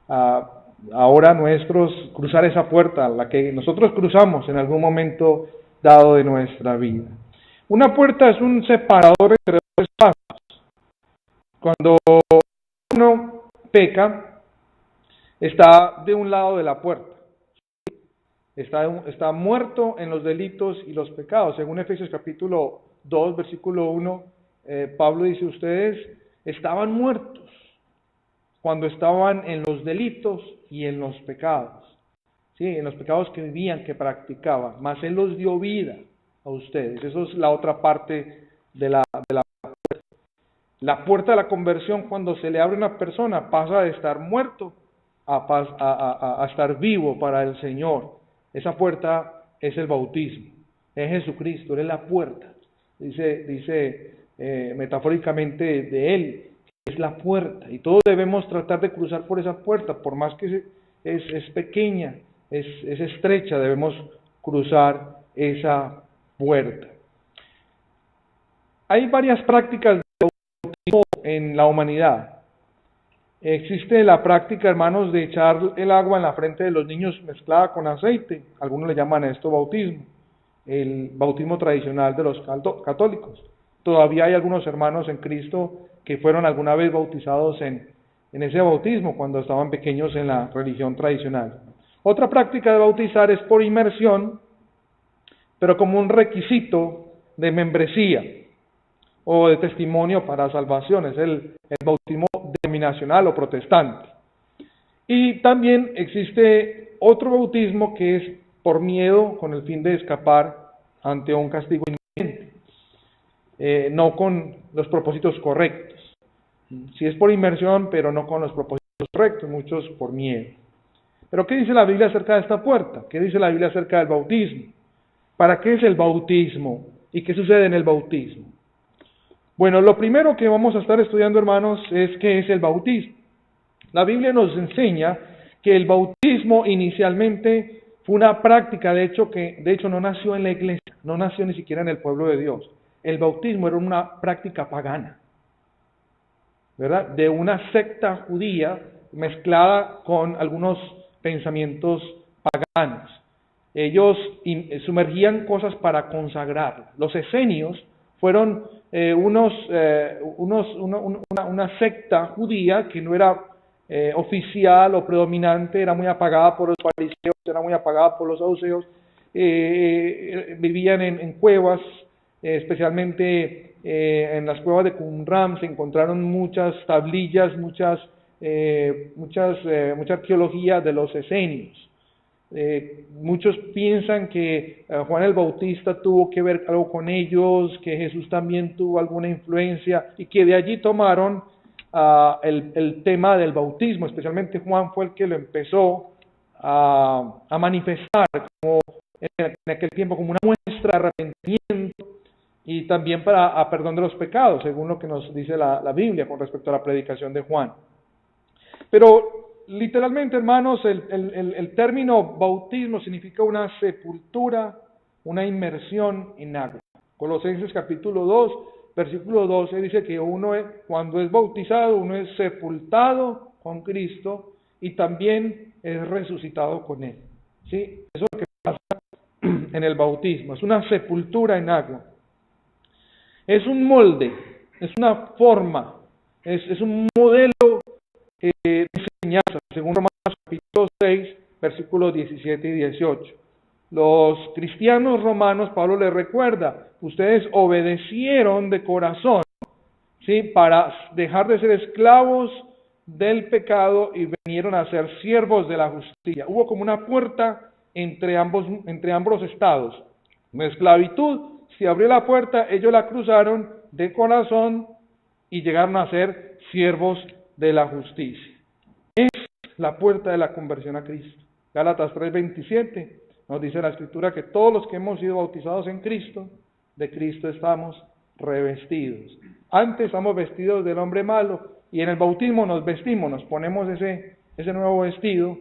ahora nuestros, cruzar esa puerta, la que nosotros cruzamos en algún momento dado de nuestra vida. Una puerta es un separador entre dos espacios. Cuando uno peca, está de un lado de la puerta. Está muerto en los delitos y los pecados. Según Efesios capítulo 2, versículo 1, Pablo dice, ustedes estaban muertos cuando estaban en los delitos y en los pecados. Sí, en los pecados que vivían, que practicaban, mas Él los dio vida a ustedes. Eso es la otra parte de la puerta. La puerta de la conversión, cuando se le abre a una persona, pasa de estar muerto a estar vivo para el Señor. Esa puerta es el bautismo, es Jesucristo, Él es la puerta. Dice metafóricamente de Él, es la puerta, y todos debemos tratar de cruzar por esa puerta, por más que es pequeña, es estrecha, debemos cruzar esa puerta. Hay varias prácticas de bautismo en la humanidad. Existe la práctica, hermanos, de echar el agua en la frente de los niños mezclada con aceite. Algunos le llaman a esto bautismo, el bautismo tradicional de los católicos. Todavía hay algunos hermanos en Cristo que fueron alguna vez bautizados en ese bautismo cuando estaban pequeños en la religión tradicional. Otra práctica de bautizar es por inmersión, pero como un requisito de membresía o de testimonio para salvación. Es el bautismo denominacional o protestante. Y también existe otro bautismo que es por miedo, con el fin de escapar ante un castigo inminente, no con los propósitos correctos. Si es por inmersión, pero no con los propósitos correctos, muchos por miedo. Pero ¿qué dice la Biblia acerca de esta puerta? ¿Qué dice la Biblia acerca del bautismo? ¿Para qué es el bautismo? ¿Y qué sucede en el bautismo? Bueno, lo primero que vamos a estar estudiando, hermanos, es qué es el bautismo. La Biblia nos enseña que el bautismo inicialmente fue una práctica, de hecho no nació en la iglesia, no nació ni siquiera en el pueblo de Dios. El bautismo era una práctica pagana, ¿verdad? De una secta judía mezclada con algunos pensamientos paganos. Ellos sumergían cosas para consagrar. Los esenios fueron una secta judía que no era oficial o predominante, era muy apagada por los fariseos, era muy apagada por los saduceos, vivían en cuevas, especialmente en las cuevas de Qumran se encontraron muchas tablillas, mucha arqueología de los esenios. Muchos piensan que Juan el Bautista tuvo que ver algo con ellos, que Jesús también tuvo alguna influencia y que de allí tomaron el tema del bautismo. Especialmente Juan fue el que lo empezó a manifestar como en aquel tiempo como una muestra de arrepentimiento y también para perdón de los pecados, según lo que nos dice la Biblia con respecto a la predicación de Juan. Pero literalmente, hermanos, el término bautismo significa una sepultura, una inmersión en agua. Colosenses capítulo 2, versículo 12 dice que cuando es bautizado, uno es sepultado con Cristo y también es resucitado con Él. ¿Sí? Eso es lo que pasa en el bautismo, es una sepultura en agua. Es un molde, es una forma, es un modelo de enseñanza, según Romanos capítulo 6, versículos 17 y 18. Los cristianos romanos, Pablo les recuerda, ustedes obedecieron de corazón, ¿sí? Para dejar de ser esclavos del pecado y vinieron a ser siervos de la justicia. Hubo como una puerta entre ambos estados. En esclavitud, se abrió la puerta, ellos la cruzaron de corazón y llegaron a ser siervos de la justicia. Es la puerta de la conversión a Cristo. Gálatas 3:27 nos dice la Escritura que todos los que hemos sido bautizados en Cristo, de Cristo estamos revestidos. Antes estamos vestidos del hombre malo y en el bautismo nos vestimos, nos ponemos ese nuevo vestido,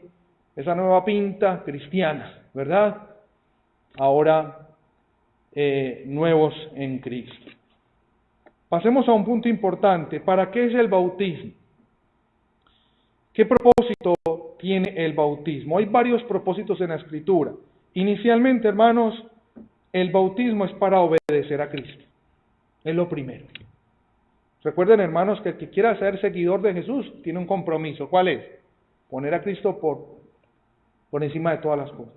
esa nueva pinta cristiana, ¿verdad? Ahora nuevos en Cristo. Pasemos a un punto importante. ¿Para qué es el bautismo? ¿Qué propósito tiene el bautismo. Hay varios propósitos en la Escritura. Inicialmente, hermanos, el bautismo es para obedecer a Cristo. Es lo primero. Recuerden, hermanos, que el que quiera ser seguidor de Jesús tiene un compromiso. ¿Cuál es? Poner a Cristo por encima de todas las cosas.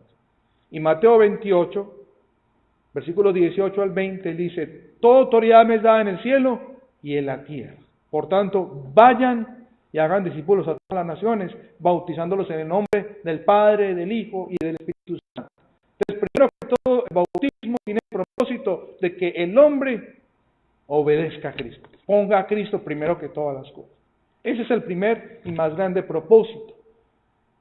Y Mateo 28, versículos 18 al 20, dice: toda autoridad me es dada en el cielo y en la tierra. Por tanto, vayan y hagan discípulos a todas las naciones, bautizándolos en el nombre del Padre, del Hijo y del Espíritu Santo. Entonces, primero que todo, el bautismo tiene el propósito de que el hombre obedezca a Cristo, ponga a Cristo primero que todas las cosas. Ese es el primer y más grande propósito,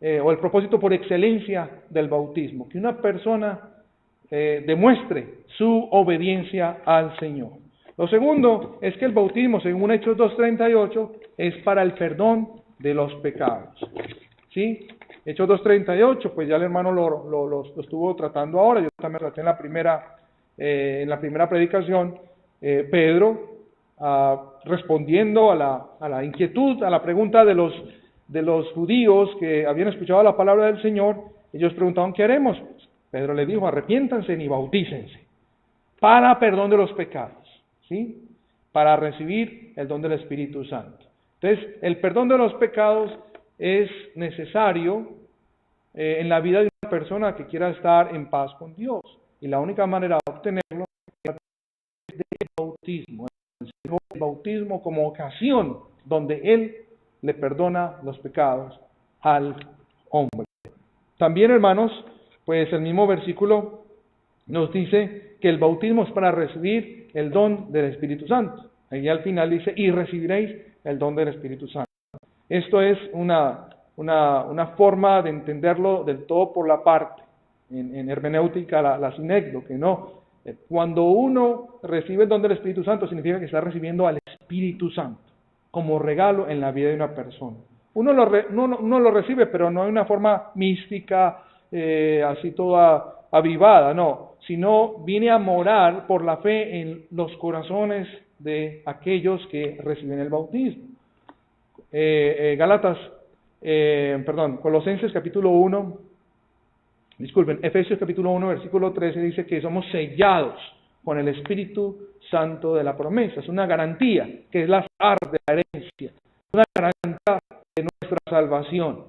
o el propósito por excelencia del bautismo, que una persona demuestre su obediencia al Señor. Lo segundo es que el bautismo, según Hechos 2:38, es para el perdón de los pecados. ¿Sí? Hechos 2:38, pues ya el hermano lo estuvo tratando ahora, yo también lo traté en la primera predicación. Pedro, respondiendo a la inquietud, a la pregunta de los judíos que habían escuchado la palabra del Señor, ellos preguntaban: ¿qué haremos? Pedro les dijo: arrepiéntanse y bautícense para perdón de los pecados, ¿sí? Para recibir el don del Espíritu Santo. Entonces, el perdón de los pecados es necesario en la vida de una persona que quiera estar en paz con Dios, y la única manera de obtenerlo es del bautismo. El bautismo como ocasión donde Él le perdona los pecados al hombre. También, hermanos, pues el mismo versículo nos dice que el bautismo es para recibir el don del Espíritu Santo. Ahí al final dice: y recibiréis el don del Espíritu Santo. Esto es una forma de entenderlo del todo por la parte. En hermenéutica, la sinécdo, que no. Cuando uno recibe el don del Espíritu Santo, significa que está recibiendo al Espíritu Santo como regalo en la vida de una persona. Uno lo recibe, pero no de una forma mística, así toda avivada, no, sino viene a morar por la fe en los corazones de aquellos que reciben el bautismo. Colosenses capítulo 1, Efesios capítulo 1, versículo 13 dice que somos sellados con el Espíritu Santo de la promesa. Es una garantía, que es la de la herencia, una garantía de nuestra salvación.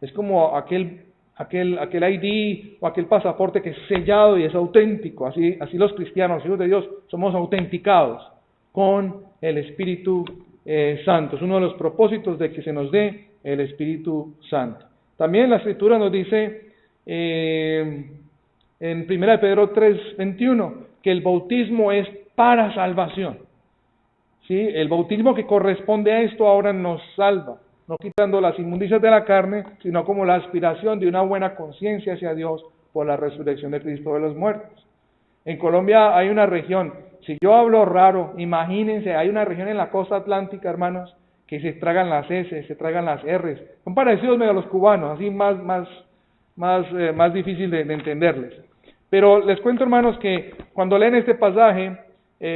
Es como aquel ID o aquel pasaporte que es sellado y es auténtico. Así los cristianos, los hijos de Dios, somos autenticados con el Espíritu Santo. Es uno de los propósitos de que se nos dé el Espíritu Santo. También la Escritura nos dice en 1 Pedro 3:21 que el bautismo es para salvación. ¿Sí? El bautismo que corresponde a esto ahora nos salva, no quitando las inmundicias de la carne, sino como la aspiración de una buena conciencia hacia Dios por la resurrección de Cristo de los muertos. En Colombia hay una región, si yo hablo raro, imagínense, hay una región en la costa atlántica, hermanos, que se tragan las S, se tragan las Rs, son parecidos medio a los cubanos, así más difícil de entenderles. Pero les cuento, hermanos, que cuando leen este pasaje,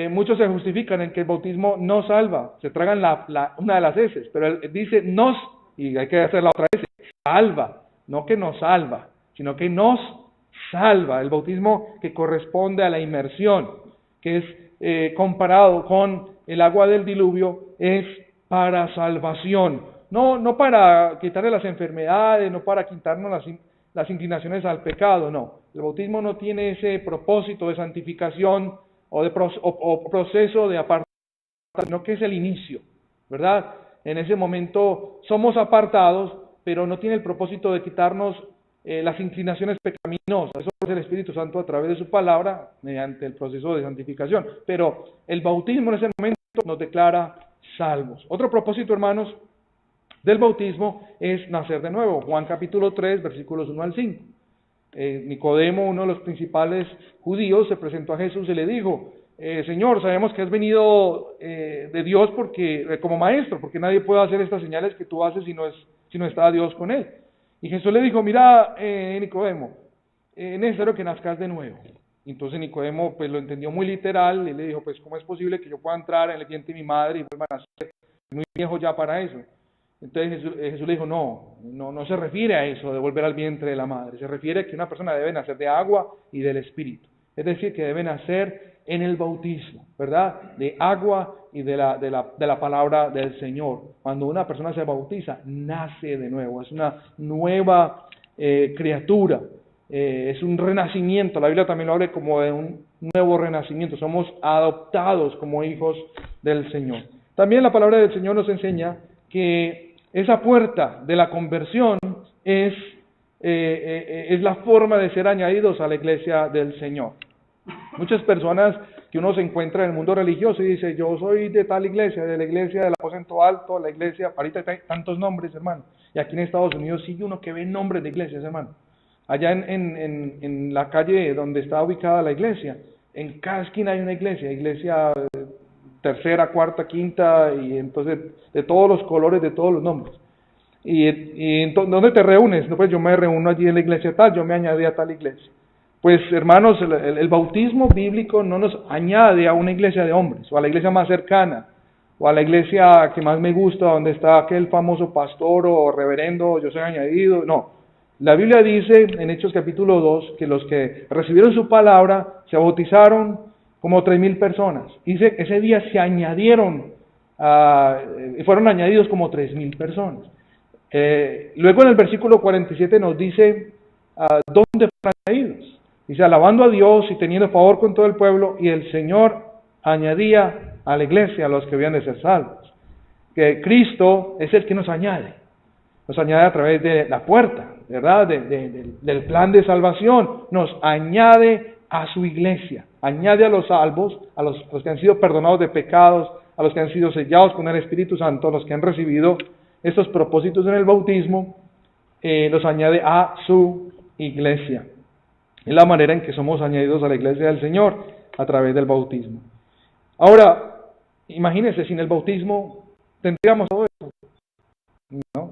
muchos se justifican en que el bautismo no salva, se tragan una de las S, pero él dice nos, y hay que hacer la otra S, salva, no que nos salva, sino que nos salva. El bautismo que corresponde a la inmersión, que es comparado con el agua del diluvio, es para salvación, no para quitarle las enfermedades, no para quitarnos las inclinaciones al pecado, no. El bautismo no tiene ese propósito de santificación o proceso de apartado, sino que es el inicio, ¿verdad? En ese momento somos apartados, pero no tiene el propósito de quitarnos las inclinaciones pecaminosas. Eso es el Espíritu Santo a través de su palabra, mediante el proceso de santificación. Pero el bautismo en ese momento nos declara salvos. Otro propósito, hermanos, del bautismo es nacer de nuevo. Juan capítulo 3, versículos 1 al 5. Nicodemo, uno de los principales judíos, se presentó a Jesús y le dijo: Señor, sabemos que has venido de Dios como maestro, porque nadie puede hacer estas señales que tú haces si no está Dios con él. Y Jesús le dijo: mira, Nicodemo, es necesario que nazcas de nuevo. Entonces Nicodemo pues lo entendió muy literal y le dijo: pues ¿cómo es posible que yo pueda entrar en el vientre de mi madre y vuelva a nacer? Soy muy viejo ya para eso. Entonces Jesús le dijo, no se refiere a eso de volver al vientre de la madre, se refiere a que una persona debe nacer de agua y del Espíritu. Es decir, que debe nacer en el bautismo, ¿verdad? De agua y de la palabra del Señor. Cuando una persona se bautiza, nace de nuevo, es una nueva criatura, es un renacimiento. La Biblia también lo habla como de un nuevo renacimiento, somos adoptados como hijos del Señor. También la palabra del Señor nos enseña que esa puerta de la conversión es la forma de ser añadidos a la iglesia del Señor. Muchas personas que uno se encuentra en el mundo religioso y dice, yo soy de tal iglesia, de la iglesia del aposento alto, la iglesia, ahorita hay tantos nombres, hermano, y aquí en Estados Unidos sigue uno que ve nombres de iglesias, hermano. Allá en la calle donde está ubicada la iglesia, en cada esquina hay una iglesia tercera, cuarta, quinta, y entonces de todos los colores, de todos los nombres. Y entonces, ¿dónde te reúnes? No, pues yo me reúno allí en la iglesia tal, yo me añadí a tal iglesia. Pues hermanos, el bautismo bíblico no nos añade a una iglesia de hombres, o a la iglesia más cercana, o a la iglesia que más me gusta, donde está aquel famoso pastor o reverendo, yo soy añadido. No, la Biblia dice en Hechos capítulo 2 que los que recibieron su palabra se bautizaron como 3,000 personas. Dice, ese día se añadieron, fueron añadidos como 3,000 personas. Luego en el versículo 47 nos dice dónde fueron añadidos. Dice, alabando a Dios y teniendo favor con todo el pueblo, y el Señor añadía a la iglesia a los que habían de ser salvos. Que Cristo es el que nos añade a través de la puerta, ¿verdad? Del plan de salvación, nos añade a su iglesia, añade a los salvos, a los que han sido perdonados de pecados, a los que han sido sellados con el Espíritu Santo, a los que han recibido estos propósitos en el bautismo, los añade a su iglesia. Es la manera en que somos añadidos a la iglesia del Señor a través del bautismo. Ahora, imagínense, sin el bautismo tendríamos todo esto. No,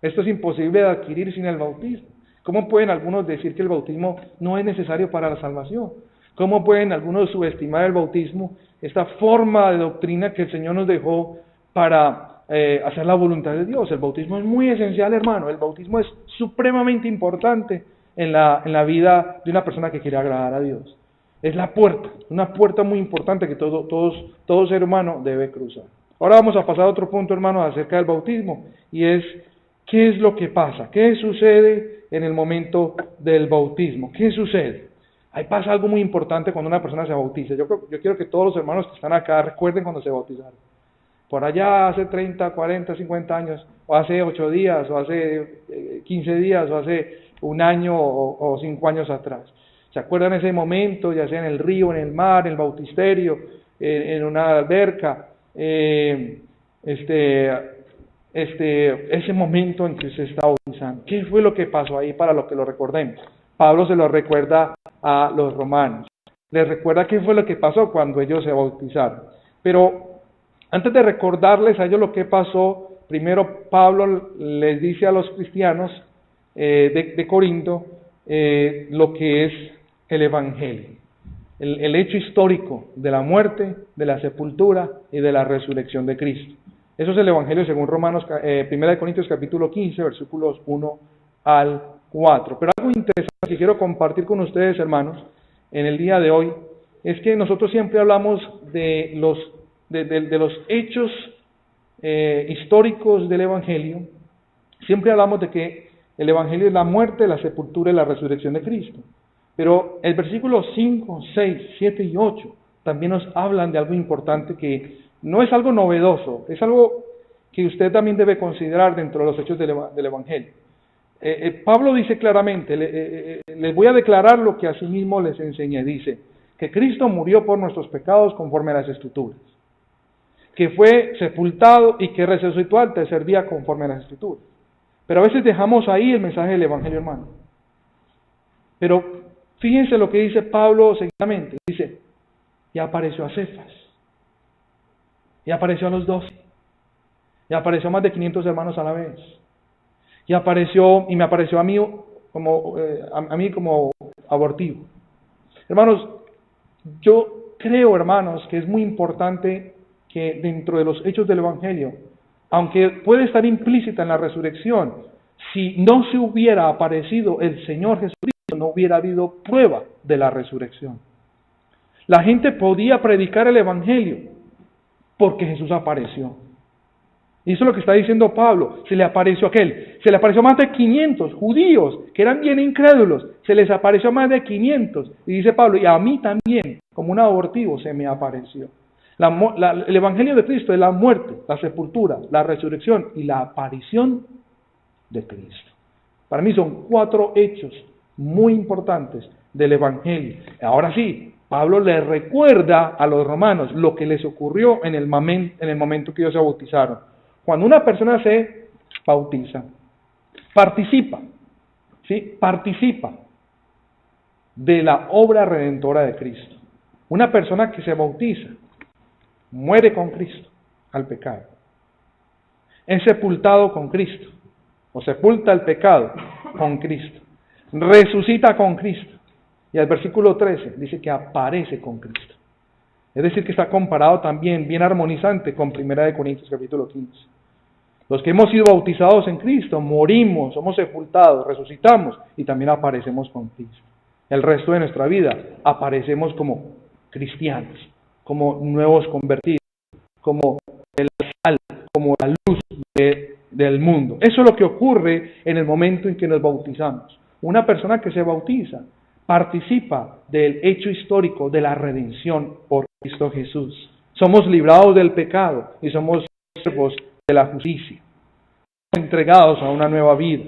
esto es imposible de adquirir sin el bautismo. ¿Cómo pueden algunos decir que el bautismo no es necesario para la salvación? ¿Cómo pueden algunos subestimar el bautismo, esta forma de doctrina que el Señor nos dejó para hacer la voluntad de Dios? El bautismo es muy esencial, hermano. El bautismo es supremamente importante en la vida de una persona que quiere agradar a Dios. Es la puerta, una puerta muy importante que todo ser humano debe cruzar. Ahora vamos a pasar a otro punto, hermano, acerca del bautismo, y es, ¿qué es lo que pasa? ¿Qué sucede en el momento del bautismo? ¿Qué sucede? Ahí pasa algo muy importante cuando una persona se bautiza. Yo quiero que todos los hermanos que están acá recuerden cuando se bautizaron. Por allá hace 30, 40, 50 años, o hace 8 días, o hace 15 días, o hace un año o 5 años atrás. ¿Se acuerdan ese momento, ya sea en el río, en el mar, en el bautisterio, en una alberca? Ese momento en que se está bautizando. ¿Qué fue lo que pasó ahí para lo que lo recordemos? Pablo se lo recuerda a los romanos. Les recuerda qué fue lo que pasó cuando ellos se bautizaron. Pero antes de recordarles a ellos lo que pasó, primero Pablo les dice a los cristianos de Corinto lo que es el Evangelio, el hecho histórico de la muerte, de la sepultura y de la resurrección de Cristo. Eso es el Evangelio según Romanos, 1 Corintios capítulo 15, versículos 1 al 4. Pero algo interesante que quiero compartir con ustedes, hermanos, en el día de hoy, es que nosotros siempre hablamos de los hechos históricos del Evangelio. Siempre hablamos de que el Evangelio es la muerte, la sepultura y la resurrección de Cristo. Pero el versículo 5, 6, 7 y 8 también nos hablan de algo importante que no es algo novedoso, es algo que usted también debe considerar dentro de los hechos del Evangelio. Pablo dice claramente, les voy a declarar lo que asimismo les enseñé. Dice que Cristo murió por nuestros pecados conforme a las Escrituras, que fue sepultado y que resucitó al tercer día conforme a las Escrituras. Pero a veces dejamos ahí el mensaje del Evangelio, hermano. Pero fíjense lo que dice Pablo seguidamente. Dice, y apareció a Cefas, y apareció a los 12, y apareció a más de 500 hermanos a la vez, y me apareció a mí como abortivo. Hermanos, yo creo, hermanos, que es muy importante que dentro de los hechos del Evangelio aunque puede estar implícita en la resurrección, si no se hubiera aparecido el Señor Jesucristo, no hubiera habido prueba de la resurrección. La gente podía predicar el Evangelio porque Jesús apareció. Y eso es lo que está diciendo Pablo. Se le apareció a aquel. Se le apareció más de 500 judíos que eran bien incrédulos. Se les apareció más de 500. Y dice Pablo, y a mí también, como un abortivo, se me apareció. El Evangelio de Cristo es la muerte, la sepultura, la resurrección y la aparición de Cristo. Para mí son 4 hechos muy importantes del Evangelio. Ahora sí, Pablo le recuerda a los romanos lo que les ocurrió en el momento que ellos se bautizaron. Cuando una persona se bautiza, participa de la obra redentora de Cristo. Una persona que se bautiza muere con Cristo al pecado. Es sepultado con Cristo, o sepulta el pecado con Cristo. Resucita con Cristo. Y al versículo 13 dice que aparece con Cristo. Es decir, que está comparado también, bien armonizante, con 1 Corintios capítulo 15. Los que hemos sido bautizados en Cristo, morimos, somos sepultados, resucitamos y también aparecemos con Cristo. El resto de nuestra vida aparecemos como cristianos, como nuevos convertidos, como la sal, como la luz del mundo. Eso es lo que ocurre en el momento en que nos bautizamos. Una persona que se bautiza participa del hecho histórico de la redención por Cristo Jesús. Somos librados del pecado y somos siervos de la justicia, entregados a una nueva vida.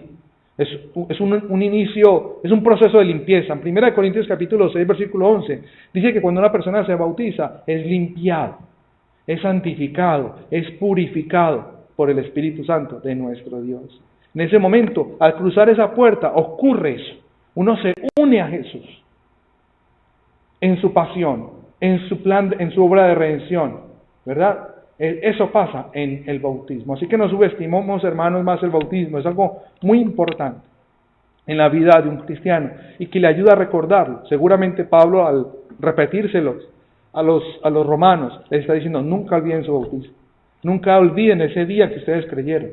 Es un inicio, es un proceso de limpieza. En 1 Corintios capítulo 6, versículo 11, dice que cuando una persona se bautiza, es limpiado, es santificado, es purificado por el Espíritu Santo de nuestro Dios. En ese momento, al cruzar esa puerta, ocurre eso. Uno se une a Jesús en su pasión, en su plan, en su obra de redención, ¿verdad? Eso pasa en el bautismo. Así que no subestimemos, hermanos, más el bautismo. Es algo muy importante en la vida de un cristiano y que le ayuda a recordarlo. Seguramente Pablo, al repetírselos a los romanos, les está diciendo, nunca olviden su bautismo. Nunca olviden ese día que ustedes creyeron,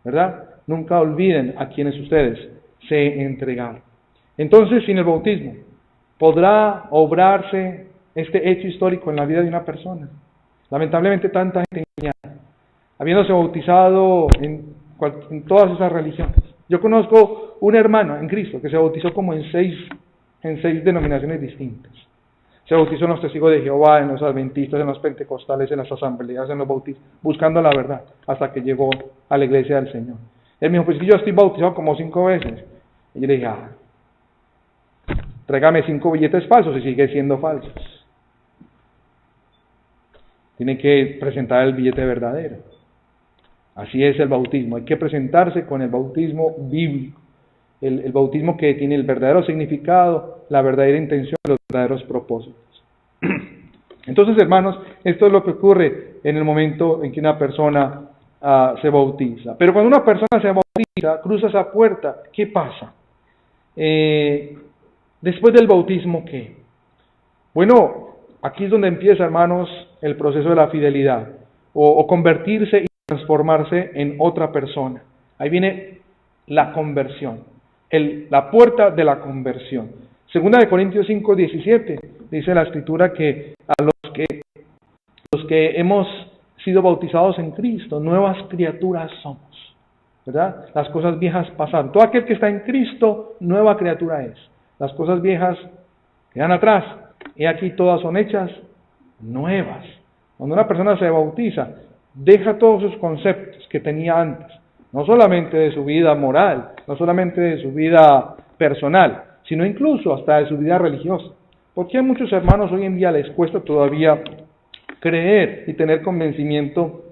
¿verdad? Nunca olviden a quienes ustedes se entregaron. Entonces, sin el bautismo, ¿podrá obrarse este hecho histórico en la vida de una persona? Lamentablemente tanta gente engañada, habiéndose bautizado en todas esas religiones. Yo conozco una hermana en Cristo que se bautizó como en seis denominaciones distintas. Se bautizó en los Testigos de Jehová, en los Adventistas, en los Pentecostales, en las asambleas, en los bautistas, buscando la verdad, hasta que llegó a la iglesia del Señor. Él me dijo, pues yo estoy bautizado como 5 veces. Y yo le dije, tráigame 5 billetes falsos y sigue siendo falsos. Tiene que presentar el billete verdadero. Así es el bautismo. Hay que presentarse con el bautismo bíblico. El bautismo que tiene el verdadero significado, la verdadera intención, los verdaderos propósitos. Entonces, hermanos, esto es lo que ocurre en el momento en que una persona se bautiza. Pero cuando una persona se bautiza, cruza esa puerta, ¿qué pasa? Después del bautismo, ¿qué? Bueno, aquí es donde empieza, hermanos, el proceso de la fidelidad, o convertirse y transformarse en otra persona. Ahí viene la conversión, la puerta de la conversión. Segunda de Corintios 5:17, dice la Escritura que a los que hemos sido bautizados en Cristo, nuevas criaturas somos, ¿verdad? Las cosas viejas pasaron. Todo aquel que está en Cristo, nueva criatura es. Las cosas viejas quedan atrás, y aquí todas son hechas nuevas. Cuando una persona se bautiza, deja todos esos conceptos que tenía antes, no solamente de su vida moral, no solamente de su vida personal, sino incluso hasta de su vida religiosa. Porque a muchos hermanos hoy en día les cuesta todavía creer y tener convencimiento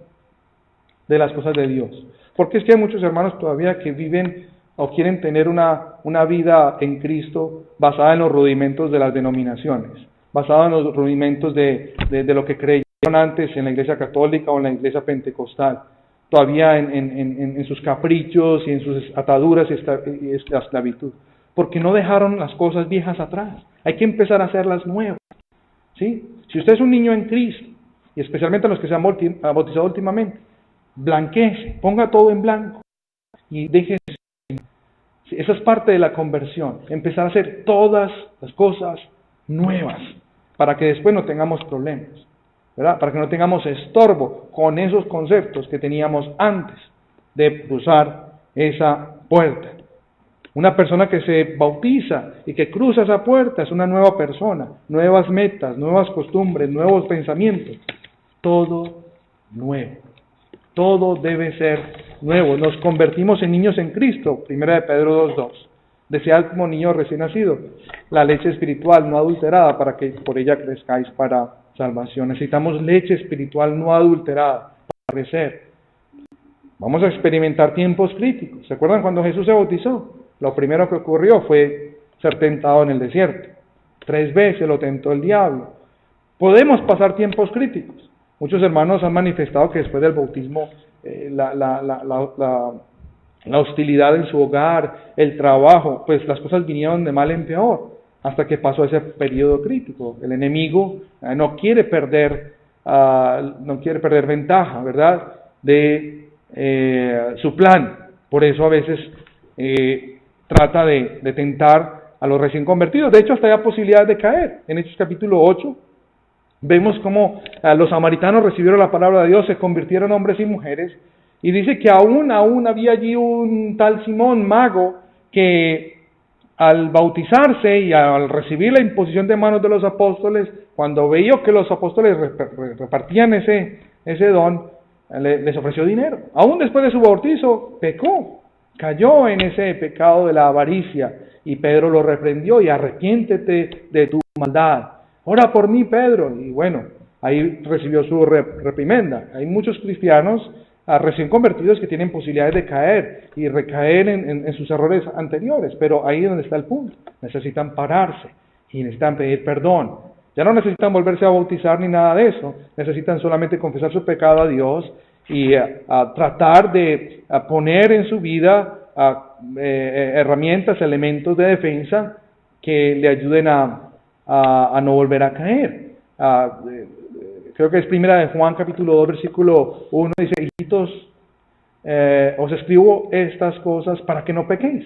de las cosas de Dios. Porque es que hay muchos hermanos todavía que viven o quieren tener una vida en Cristo basada en los rudimentos de las denominaciones, basada en los rudimentos de lo que creyeron antes en la iglesia católica o en la iglesia pentecostal, todavía en sus caprichos y en sus ataduras y la esclavitud, porque no dejaron las cosas viejas atrás. Hay que empezar a hacerlas nuevas, ¿sí? Si usted es un niño en Cristo, y especialmente a los que se han bautizado últimamente, blanqueece, ponga todo en blanco y déjese. Esa es parte de la conversión, empezar a hacer todas las cosas nuevas, para que después no tengamos problemas, ¿verdad? Para que no tengamos estorbo con esos conceptos que teníamos antes de cruzar esa puerta. Una persona que se bautiza y que cruza esa puerta es una nueva persona, nuevas metas, nuevas costumbres, nuevos pensamientos, todo nuevo. Todo debe ser nuevo. Nos convertimos en niños en Cristo, 1 de Pedro 2:2. Desead como niños recién nacidos la leche espiritual no adulterada para que por ella crezcáis para salvación. Necesitamos leche espiritual no adulterada para crecer. Vamos a experimentar tiempos críticos. ¿Se acuerdan cuando Jesús se bautizó? Lo primero que ocurrió fue ser tentado en el desierto. 3 veces lo tentó el diablo. Podemos pasar tiempos críticos. Muchos hermanos han manifestado que después del bautismo la hostilidad en su hogar, el trabajo, pues las cosas vinieron de mal en peor, hasta que pasó ese periodo crítico. El enemigo no quiere perder ventaja, ¿verdad?, de su plan. Por eso a veces trata de tentar a los recién convertidos. De hecho, hasta hay posibilidad de caer. En Hechos capítulo 8, vemos cómo los samaritanos recibieron la palabra de Dios, se convirtieron hombres y mujeres, y dice que aún había allí un tal Simón, mago, que al bautizarse y al recibir la imposición de manos de los apóstoles, cuando veía que los apóstoles repartían ese don, les ofreció dinero. Aún después de su bautizo, pecó, cayó en ese pecado de la avaricia, y Pedro lo reprendió: y arrepiéntete de tu maldad. Ora por mí, Pedro. Y bueno, ahí recibió su reprimenda. Hay muchos cristianos recién convertidos que tienen posibilidades de caer y recaer en sus errores anteriores, pero ahí es donde está el punto. Necesitan pararse y necesitan pedir perdón. Ya no necesitan volverse a bautizar ni nada de eso. Necesitan solamente confesar su pecado a Dios y tratar de poner en su vida herramientas, elementos de defensa que le ayuden a no volver a caer. Creo que es 1 de Juan capítulo 2 versículo 1, dice: hijitos, os escribo estas cosas para que no pequéis,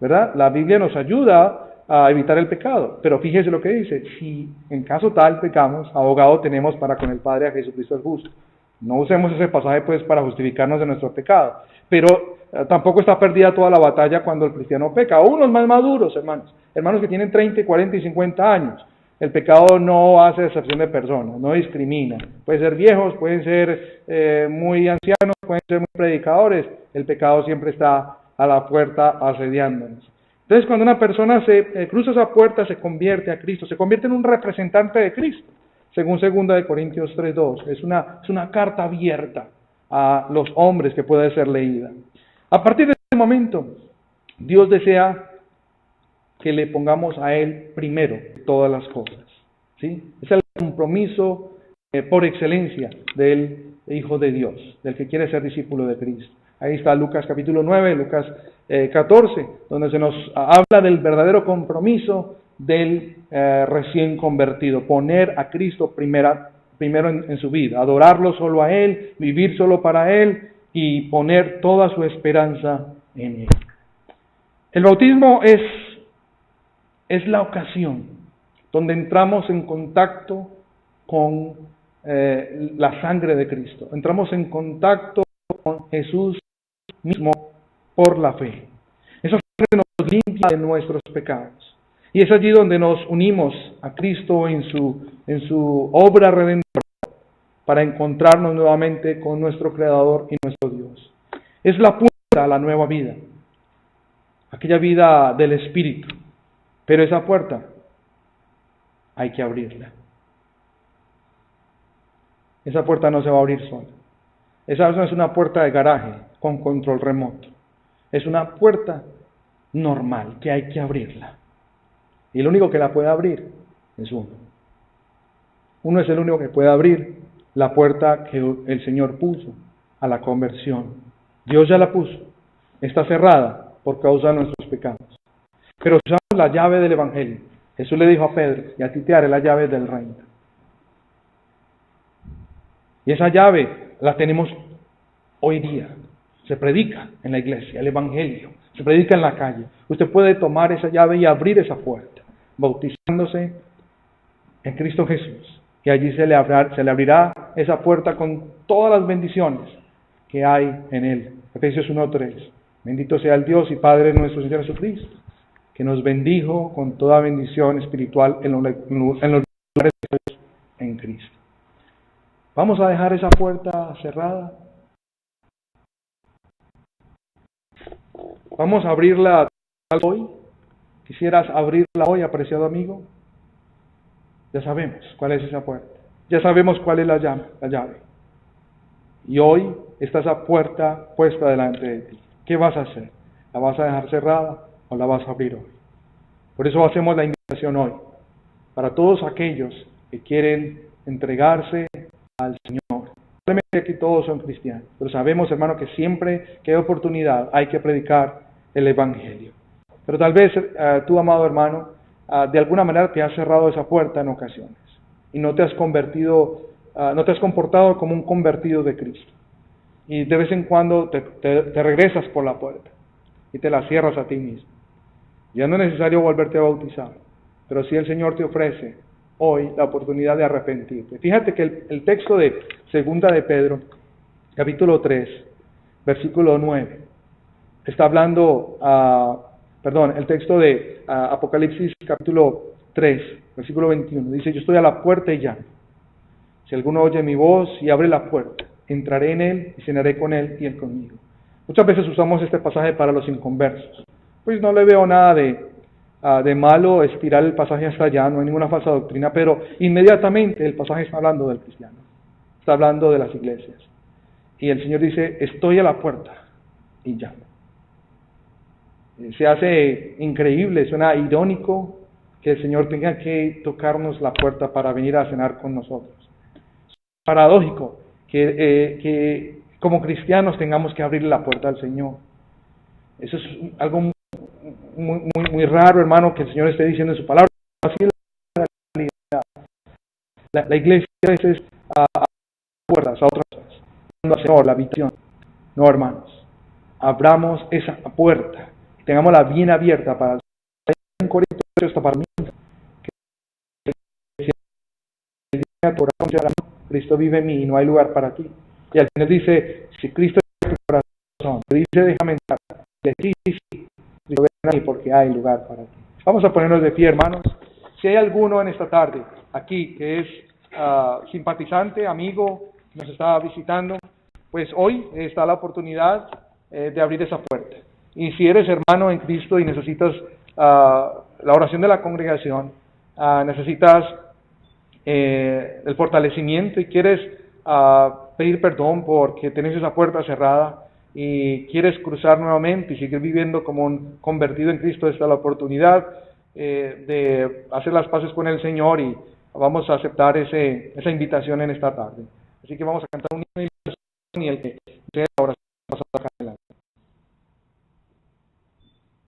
¿verdad? La Biblia nos ayuda a evitar el pecado, pero fíjese lo que dice: si en caso tal pecamos, abogado tenemos para con el Padre, a Jesucristo el justo. No usemos ese pasaje pues para justificarnos de nuestro pecado, pero tampoco está perdida toda la batalla cuando el cristiano peca. Unos más maduros, hermanos que tienen 30, 40 y 50 años. El pecado no hace excepción de personas, no discrimina. Pueden ser viejos, pueden ser muy ancianos, pueden ser muy predicadores. El pecado siempre está a la puerta asediándonos. Entonces, cuando una persona se cruza esa puerta, se convierte a Cristo, se convierte en un representante de Cristo, según 2 Corintios 3:2. Es una carta abierta a los hombres que puede ser leída. A partir de ese momento, Dios desea que le pongamos a Él primero todas las cosas, ¿sí? Es el compromiso por excelencia del Hijo de Dios, del que quiere ser discípulo de Cristo. Ahí está Lucas capítulo 9, Lucas 14, donde se nos habla del verdadero compromiso del recién convertido: poner a Cristo primero en su vida, adorarlo solo a Él, vivir solo para Él y poner toda su esperanza en Él. El bautismo es la ocasión donde entramos en contacto con la sangre de Cristo. Entramos en contacto con Jesús mismo por la fe. Esa sangre nos limpia de nuestros pecados. Y es allí donde nos unimos a Cristo en su obra redentora para encontrarnos nuevamente con nuestro Creador y nuestro Dios. Es la puerta a la nueva vida, aquella vida del Espíritu. Pero esa puerta hay que abrirla. Esa puerta no se va a abrir sola. Esa no es una puerta de garaje con control remoto. Es una puerta normal que hay que abrirla. Y el único que la puede abrir es uno. Uno es el único que puede abrir la puerta que el Señor puso a la conversión. Dios ya la puso. Está cerrada por causa de nuestros pecados. Pero usamos la llave del Evangelio. Jesús le dijo a Pedro: y a ti te haré la llave del reino. Y esa llave la tenemos hoy día se predica en la iglesia, el Evangelio, se predica en la calle. Usted puede tomar esa llave y abrir esa puerta, bautizándose en Cristo Jesús. Y allí se le abrirá esa puerta con todas las bendiciones que hay en Él. Efesios 1:3. Bendito sea el Dios y Padre de nuestro Señor Jesucristo, que nos bendijo con toda bendición espiritual en los lugares en Cristo. ¿Vamos a dejar esa puerta cerrada? ¿Vamos a abrirla hoy? ¿Quisieras abrirla hoy, apreciado amigo? Ya sabemos cuál es esa puerta. Ya sabemos cuál es la llave. Y hoy está esa puerta puesta delante de ti. ¿Qué vas a hacer? ¿La vas a dejar cerrada o la vas a abrir hoy? Por eso hacemos la invitación hoy. Para todos aquellos que quieren entregarse al Señor. Probablemente aquí todos son cristianos. Pero sabemos, hermano, que siempre que hay oportunidad hay que predicar el Evangelio. Pero tal vez tú, amado hermano, de alguna manera te has cerrado esa puerta en ocasiones y no te has comportado como un convertido de Cristo. Y de vez en cuando te regresas por la puerta y te la cierras a ti mismo. Ya no es necesario volverte a bautizar, pero sí el Señor te ofrece hoy la oportunidad de arrepentirte. Fíjate que el texto de Segunda de Pedro, capítulo 3, versículo 9, está hablando, el texto de Apocalipsis capítulo 3, versículo 21, dice: yo estoy a la puerta y llamo. Si alguno oye mi voz y abre la puerta, entraré en él y cenaré con él y él conmigo. Muchas veces usamos este pasaje para los inconversos. Pues no le veo nada de malo estirar el pasaje hasta allá, no hay ninguna falsa doctrina, pero inmediatamente el pasaje está hablando del cristiano, está hablando de las iglesias. Y el Señor dice: estoy a la puerta y llamo. Se hace increíble, suena irónico que el Señor tenga que tocarnos la puerta para venir a cenar con nosotros. Es paradójico que como cristianos tengamos que abrir la puerta al Señor. Eso es algo muy raro, hermano, que el Señor esté diciendo en su palabra. Así es la realidad. La iglesia a veces a puertas, a otras cosas. No, Señor, la habitación. No, hermanos. Abramos esa puerta. Tengámosla bien abierta para un corito esto para mí. Cristo vive en mí y no hay lugar para ti. Y al final dice: si Cristo es tu corazón, te dice: déjame entrar. Y sí, Cristo ven a mí porque hay lugar para ti. Vamos a ponernos de pie, hermanos. Si hay alguno en esta tarde aquí que es simpatizante, amigo, nos está visitando, pues hoy está la oportunidad de abrir esa puerta. Y si eres hermano en Cristo y necesitas la oración de la congregación, necesitas el fortalecimiento y quieres pedir perdón porque tenés esa puerta cerrada y quieres cruzar nuevamente y seguir viviendo como un convertido en Cristo, está la oportunidad de hacer las paces con el Señor y vamos a aceptar esa invitación en esta tarde. Así que vamos a cantar un himno y el que sea la oración.